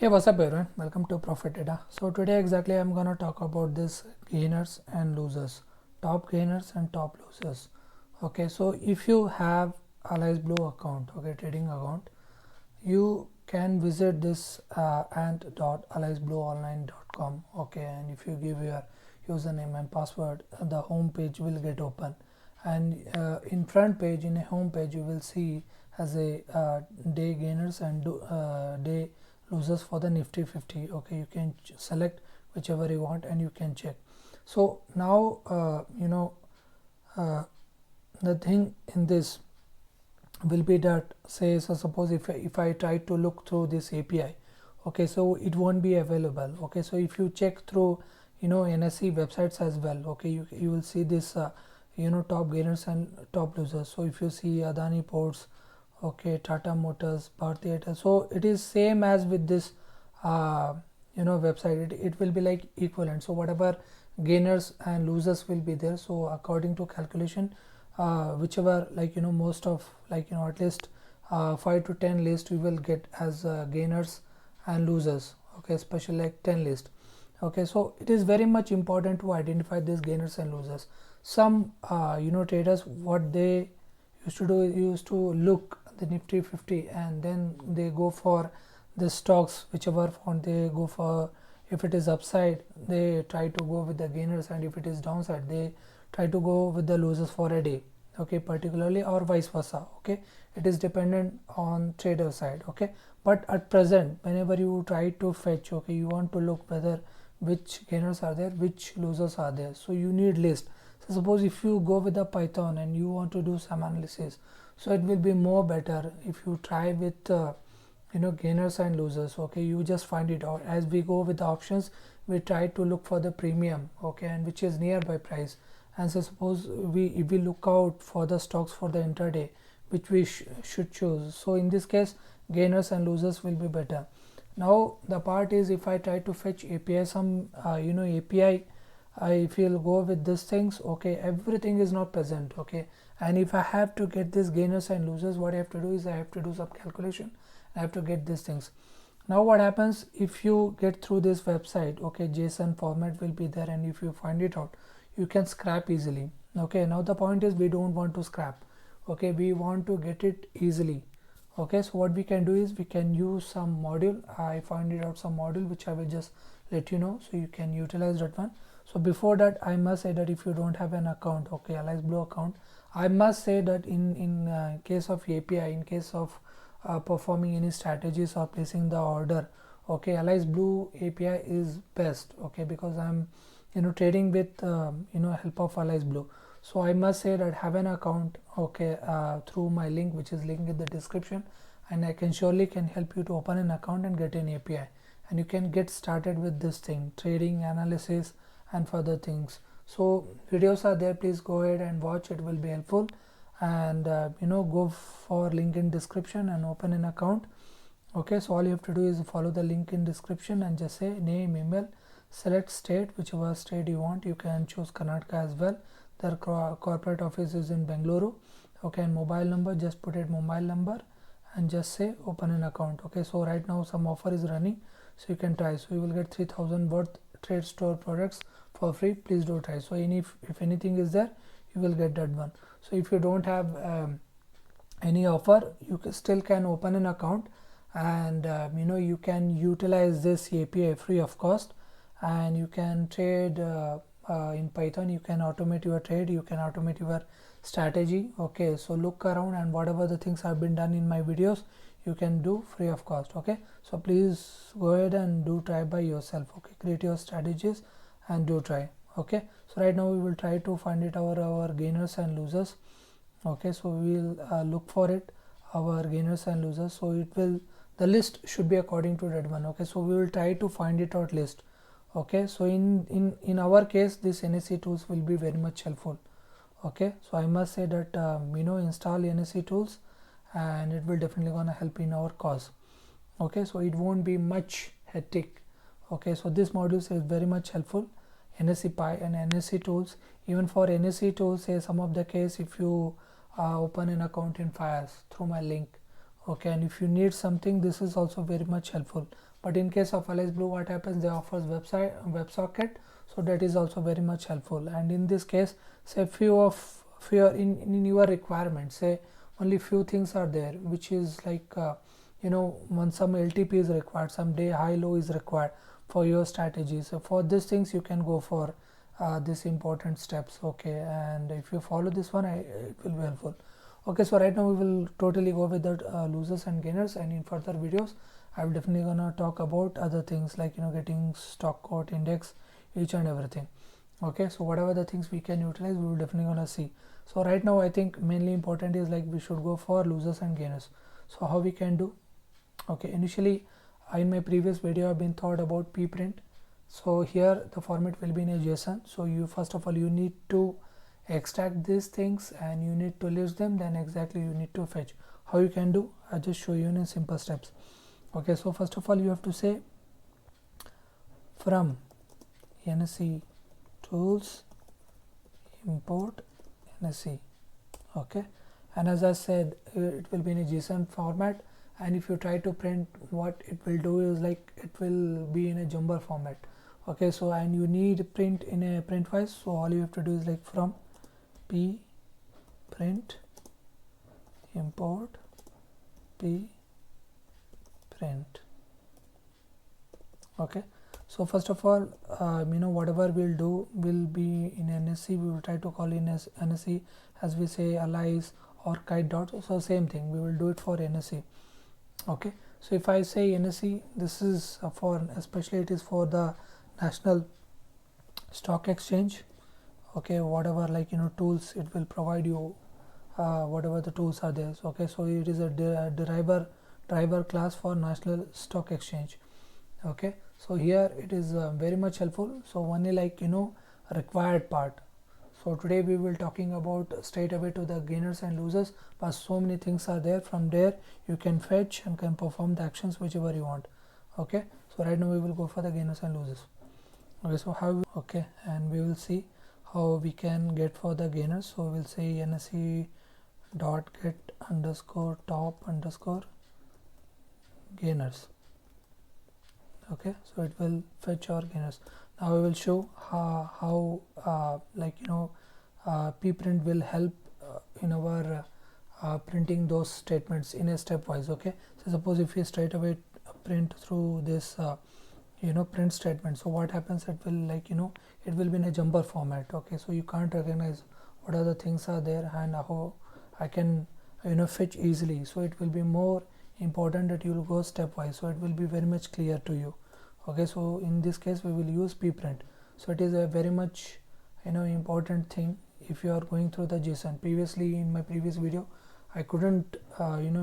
Hey, what's up everyone? Welcome to Profit Data. So today exactly I'm gonna talk about this gainers and losers, top gainers and top losers. Okay, so if you have Allies Blue account, okay, trading account, you can visit this ant.alliesblueonline.com. Okay, and if you give your username and password, the home page will get open, and in front page, in a home page, you will see as a day gainers and day losers for the Nifty 50. Okay, you can select whichever you want and you can check. So now the thing in this will be that, say, so suppose if I try to look through this API, okay, so it won't be available. Okay, so if you check through NSE websites as well, okay, you will see this top gainers and top losers. So if you see Adani Ports, okay, Tata Motors, Bharti Airtel, so it is same as with this website. It will be like equivalent. So whatever gainers and losers will be there, so according to calculation, whichever most of at least 5 to 10 list we will get as gainers and losers. Okay, especially like 10 list. Okay, so it is very much important to identify these gainers and losers. Some traders, what they used to do is used to look the Nifty 50 and then they go for the stocks whichever font they go for. If it is upside, they try to go with the gainers, and if it is downside, they try to go with the losers for a day. Okay, particularly, or vice versa. Okay, it is dependent on trader side. Okay, but at present, whenever you try to fetch, okay, you want to look whether which gainers are there, which losers are there, so you need list. So suppose if you go with the Python and you want to do some analysis, so it will be more better if you try with gainers and losers. Okay, you just find it out. As we go with the options, we try to look for the premium, okay, and which is nearby price. And so suppose if we look out for the stocks for the intraday, which we should choose. So in this case, gainers and losers will be better. Now the part is, if I try to fetch API, some API, if you'll go with these things, okay, everything is not present. Okay, and if I have to get this gainers and losers, what I have to do is I have to do some calculation. I have to get these things. Now what happens if you get through this website, okay, JSON format will be there, and if you find it out, you can scrap easily. Okay, now the point is we don't want to scrap. Okay, we want to get it easily. Okay, so what we can do is we can use some module. I find it out some module which I will just let you know, so you can utilize that one. So before that, I must say that if you don't have an account, okay, Allies Blue account, I must say that in case of API, in case of performing any strategies or placing the order, okay, Allies Blue API is best. Okay, because I'm trading with help of Allies Blue. So I must say that have an account, okay, through my link, which is linked in the description, and I can surely can help you to open an account and get an API, and you can get started with this thing, trading, analysis, and further things. So videos are there, please go ahead and watch, it will be helpful. And go for link in description and open an account. Okay, so all you have to do is follow the link in description and just say name, email, select state, whichever state you want. You can choose Karnataka as well. Their corporate office is in Bengaluru. Okay, and mobile number, just put it mobile number and just say open an account. Okay, so right now some offer is running, so you can try. So you will get 3000 worth trade store products for free. Please do try. So if anything is there, you will get that one. So if you don't have any offer, you still can open an account, and you can utilize this API free of cost, and you can trade in Python. You can automate your trade, you can automate your strategy. Okay, so look around, and whatever the things have been done in my videos, you can do free of cost. Okay, so please go ahead and do try by yourself. Okay, create your strategies and do try. Okay, so right now we will try to find it our gainers and losers. Okay, so we will look for it, our gainers and losers. So it will, the list should be according to that one. Okay, so we will try to find it out list. Okay, so in our case, this NSE tools will be very much helpful. Okay, so I must say that install NSE tools, and it will definitely gonna help in our cause. Okay, so it won't be much hectic. Okay, so this module is very much helpful, NSE Pi and NSE tools. Even for NSE tools, say some of the case, if you open an account in Fires through my link, okay, and if you need something, this is also very much helpful. But in case of Alice Blue, what happens, they offers WebSocket, so that is also very much helpful. And in this case, say few in your requirements, say only few things are there, which is like when some LTP is required, some day high low is required for your strategy. So for these things you can go for these important steps, okay, and if you follow this one, it will be helpful. Okay, so right now we will totally go with the losers and gainers, and in further videos I will definitely gonna talk about other things like getting stock quote index, each and everything. Okay, so whatever the things we can utilize, we will definitely gonna see. So right now I think mainly important is like we should go for losers and gainers. So how we can do? Okay, initially in my previous video I've been thought about pprint. So here the format will be in a JSON. So you first of all you need to extract these things and you need to list them, then exactly you need to fetch. How you can do, I'll just show you in simple steps. Okay, so first of all you have to say from NSE tools import NSE, okay, and as I said it will be in a JSON format, and if you try to print, what it will do is like it will be in a jumble format. Okay, so and you need print in a print wise, so all you have to do is like from p print import p print. Okay, so first of all whatever we'll do will be in NSE. We will try to call in as NSE, as we say allies or kite dot, so same thing we will do it for NSE. Okay, so if I say NSE, this is for, especially it is for the National Stock Exchange. Okay, whatever like tools it will provide you, whatever the tools are there. Okay, so it is a driver class for National Stock Exchange. Okay, so here it is very much helpful. So only like required part. So today we will talking about straight away to the gainers and losers, but so many things are there. From there you can fetch and can perform the actions whichever you want. Okay, so right now we will go for the gainers and losers. Okay, so how okay, and we will see how we can get for the gainers. So we'll say NSE dot get underscore top underscore gainers. Okay, so it will fetch our gainers. Now we will show how pprint will help in our printing those statements in a stepwise. Okay, so suppose if you straight away print through this print statement, so what happens, it will like it will be in a jumper format. Okay, so you can't recognize what other things are there and how I can fetch easily. So it will be more important that you will go stepwise, so it will be very much clear to you. Okay, so in this case we will use pprint. So it is a very much important thing if you are going through the JSON. Previously in my previous video I couldn't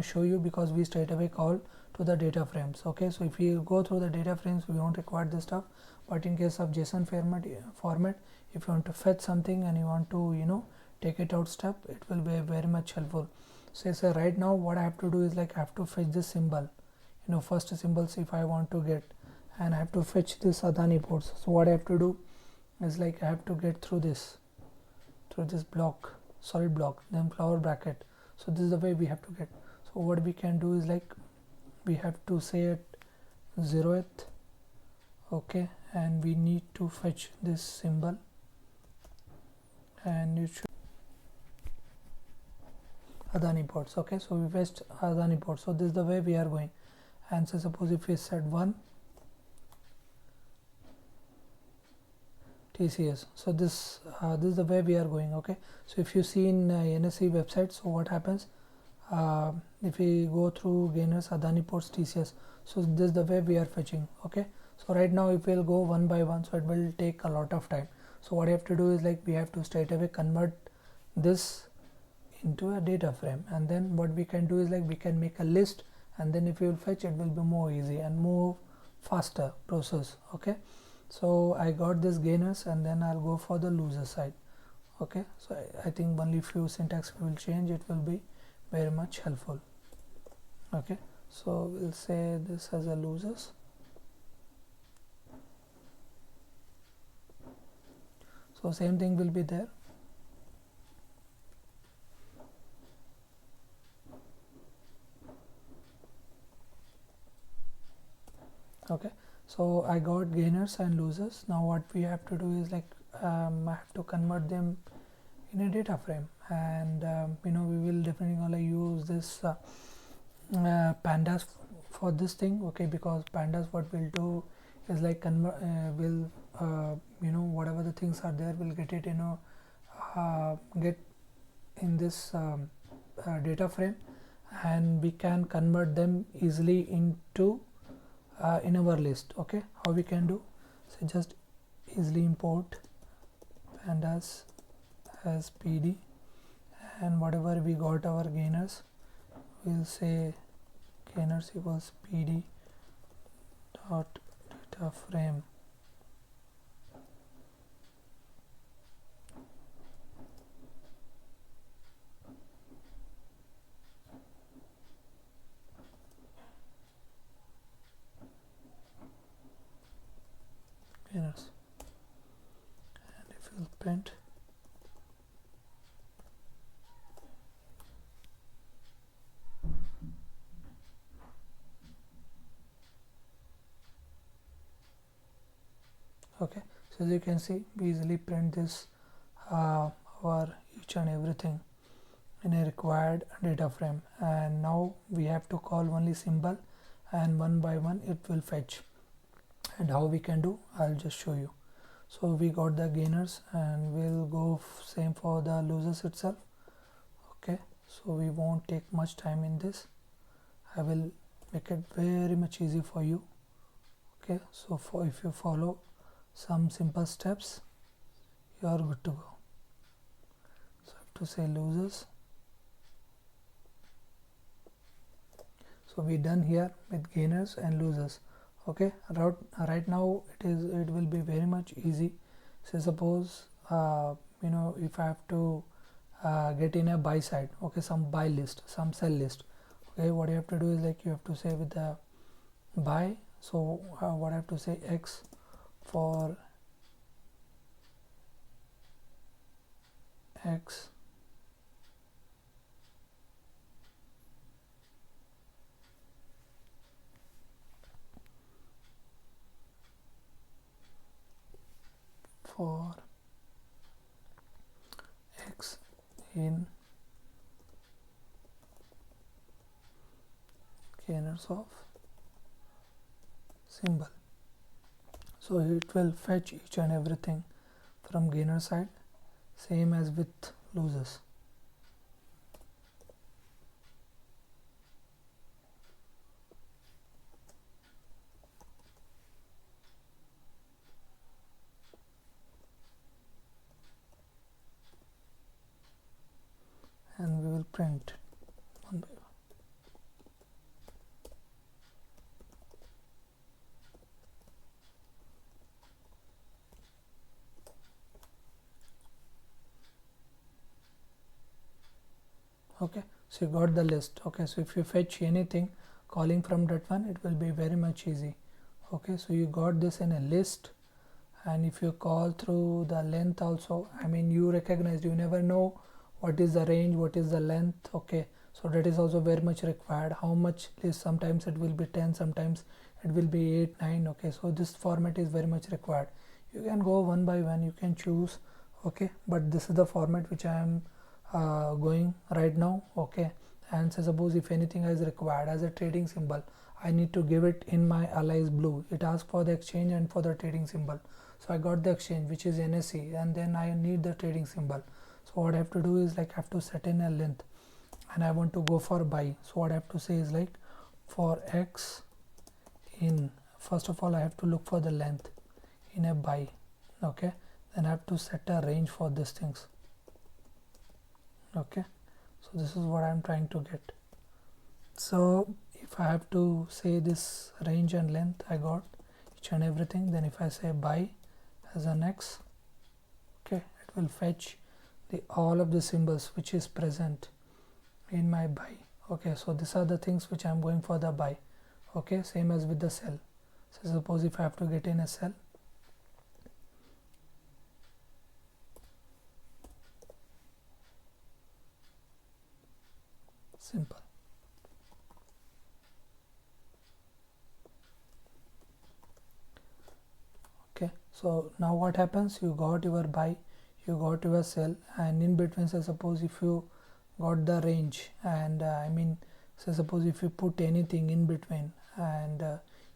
show you because we straight away call to the data frames. Okay, so if you go through the data frames we won't require this stuff, but in case of JSON format, if you want to fetch something and you want to take it out step, it will be very much helpful. So right now what I have to do is like I have to fetch this symbol, first symbols if I want to get, and I have to fetch this Adani ports. So what I have to do is like I have to get through this block, solid block, then flower bracket. So this is the way we have to get. So what we can do is like we have to say it 0th, okay, and we need to fetch this symbol, and it should Adani ports. Okay, so we fetched Adani ports. So this is the way we are going. And so suppose if we set 1 TCS, so this is the way we are going. Okay, so if you see in NSE website, so what happens, if we go through gainers, Adani ports, TCS, so this is the way we are fetching. Okay, so right now if we'll go one by one, so it will take a lot of time. So what you have to do is like we have to straight away convert this into a data frame, and then what we can do is like we can make a list, and then if you will fetch, it will be more easy and more faster process. Okay, so I got this gainers, and then I'll go for the loser side. Okay, so I think only few syntax will change, it will be very much helpful. Okay, so we'll say this as a losers. So same thing will be there. Okay, so I got gainers and losers. Now what we have to do is like I have to convert them in a data frame, and we will definitely gonna use this pandas for this thing. Okay, because pandas what we'll do is like will whatever the things are there, we'll get it get in this data frame, and we can convert them easily into in our list. Okay, how we can do? So just easily import pandas as pd, and whatever we got our gainers, we'll say gainers equals pd dot data frame gainers, and if we'll print, okay, so as you can see, we easily print this our each and everything in a required data frame, and now we have to call only symbol, and one by one it will fetch. And how we can do, I'll just show you. So we got the gainers, and we'll go same for the losers itself. Okay, so we won't take much time in this. I will make it very much easy for you. Okay, so if you follow some simple steps, you are good to go. So I have to say losers. So we done here with gainers and losers. Okay, right now it will be very much easy. So suppose if I have to get in a buy side, okay, some buy list, some sell list. Okay, what you have to do is like you have to say with the buy. So what I have to say, x for x for x in gainers of symbol. So it will fetch each and everything from gainer side, same as with losers. And we will print one by one. Okay, so you got the list. Okay, so if you fetch anything calling from that one, it will be very much easy. Okay, so you got this in a list, and if you call through the length also, I mean you recognize, you never know what is the range, what is the length. Okay, so that is also very much required. How much list, sometimes it will be 10, sometimes it will be 8, 9. Okay, so this format is very much required. You can go one by one, you can choose. Okay, but this is the format which I am going right now. Okay, and so suppose if anything is required as a trading symbol, I need to give it in my allies blue. It asks for the exchange and for the trading symbol. So I got the exchange, which is NSE, and then I need the trading symbol. So what I have to do is like I have to set in a length, and I want to go for buy. So what I have to say is like for x in, first of all I have to look for the length in a buy. Okay, then I have to set a range for these things. Okay, so this is what I'm trying to get. So if I have to say this range and length, I got each and everything. Then if I say buy as an x, okay, it will fetch all of the symbols which is present in my buy. Okay, so these are the things which I'm going for the buy. Okay, same as with the sell. So suppose if I have to get in a sell, simple. Okay, so now what happens, you got your buy, you got your sell, and in between, say suppose if you got the range, and I mean, say suppose if you put anything in between, and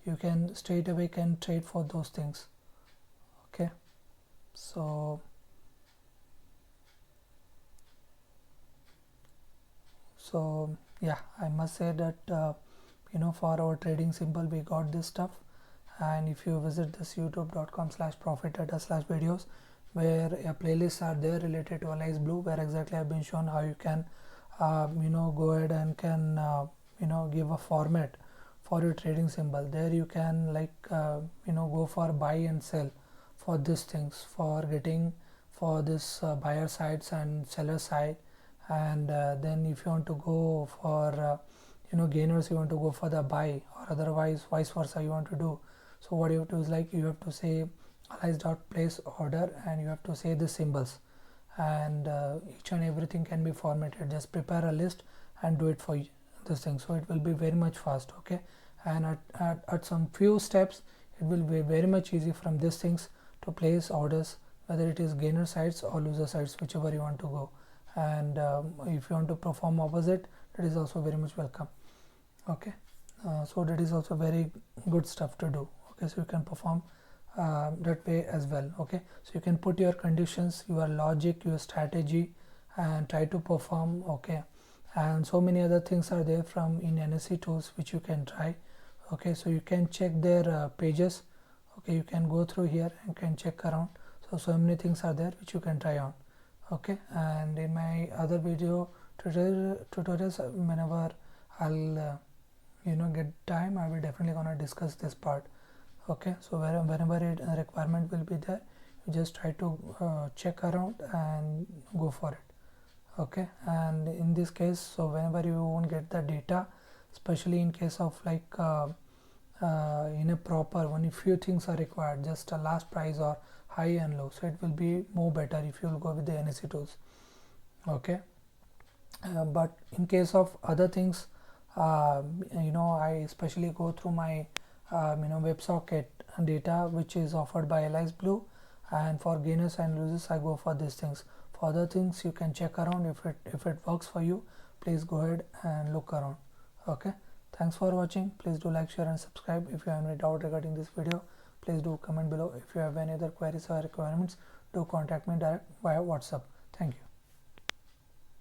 you can straight away can trade for those things. Okay, so yeah, I must say that for our trading symbol we got this stuff. And if you visit this youtube.com/profitdata/videos, where a playlists are there related to Allies Blue, where exactly I've been shown how you can go ahead and can give a format for your trading symbol. There you can go for buy and sell for these things, for getting for this buyer sides and seller side. And then if you want to go for gainers, you want to go for the buy, or otherwise vice versa you want to do. So what you have to do is you have to say allies.place order, and you have to say the symbols, and each and everything can be formatted. Just prepare a list and do it for this thing, so it will be very much fast. Okay, and at some few steps it will be very much easy from these things to place orders, whether it is gainer sides or loser sides, whichever you want to go. And if you want to perform opposite, that is also very much welcome. Okay, so that is also very good stuff to do. Okay, so you can perform that way as well. Okay, so you can put your conditions, your logic, your strategy, and try to perform. Okay, and so many other things are there from in NSE tools which you can try. Okay, so you can check their pages. Okay, you can go through here and can check around. So many things are there which you can try on. Okay, and in my other video tutorials, whenever I'll get time, I will definitely gonna discuss this part. Okay, so whenever a requirement will be there, you just try to check around and go for it. Okay, and in this case, so whenever you won't get the data, especially in case of in a proper only few things are required, just a last price or high and low, so it will be more better if you will go with the NSE tools. Okay, but in case of other things, I especially go through my WebSocket data which is offered by Allies Blue, and for gainers and losers I go for these things. For other things you can check around. If it works for you, please go ahead and look around. Okay, thanks for watching. Please do like, share and subscribe. If you have any doubt regarding this video, please do comment below. If you have any other queries or requirements, do contact me direct via WhatsApp. Thank you.